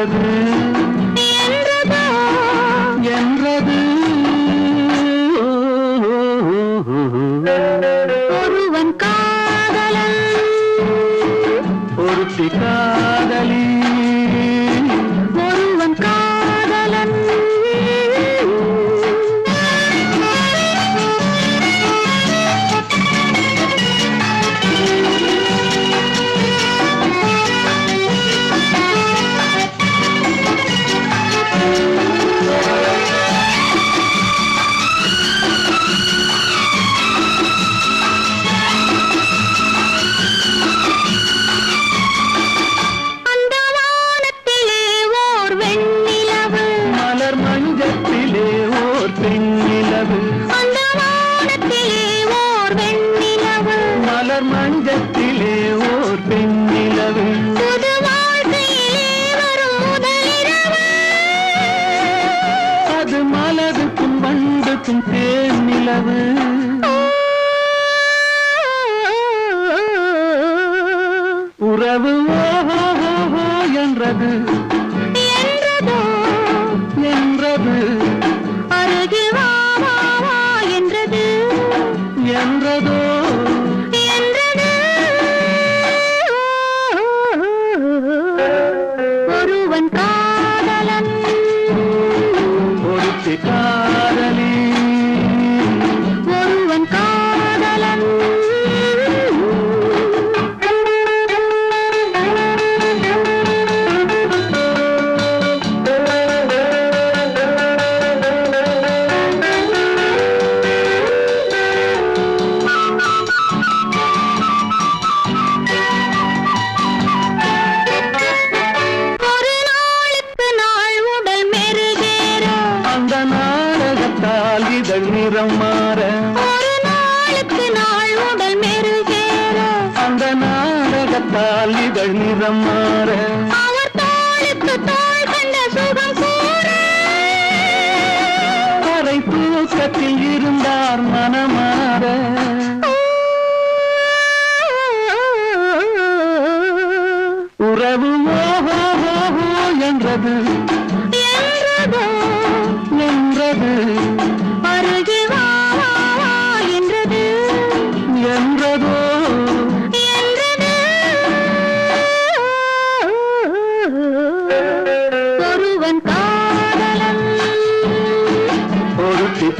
என்றது என்றது ஒருவன் காதலன் ஒருத்தி காதலி ஒருவன் காதலன் மலர் மஞ்சத்திலே ஓர் பெண்ணிலவு புது வாழ்க்கையிலே வரும் முதலிரவு அது மலருக்கும் வண்டுக்கும் தேனிலவு உறவு ஓஹோ என்றது என்றது அருகில் வா வா வா என்றது என்றதோ ஒருவன் காதலன் ஒருத்தி காதலி ஒருவன் காதலன் இதழ் நிறம் மாற ஒரு நாளுக்கு நாள் உடல் மெருகேற அந்த நாடகத்தால் இதழ் நிறம் மாற அவர் தோளுக்கு தோள் கண்ட சுகம் கூற அரை தூக்கத்தில் இருந்தார் மனமாற உறவு ஓஹோ என்றது என்றது அருகில் வா வா வா என்றது என்றதோ என்றது ஒருவன் காதலன் ஒருத்தி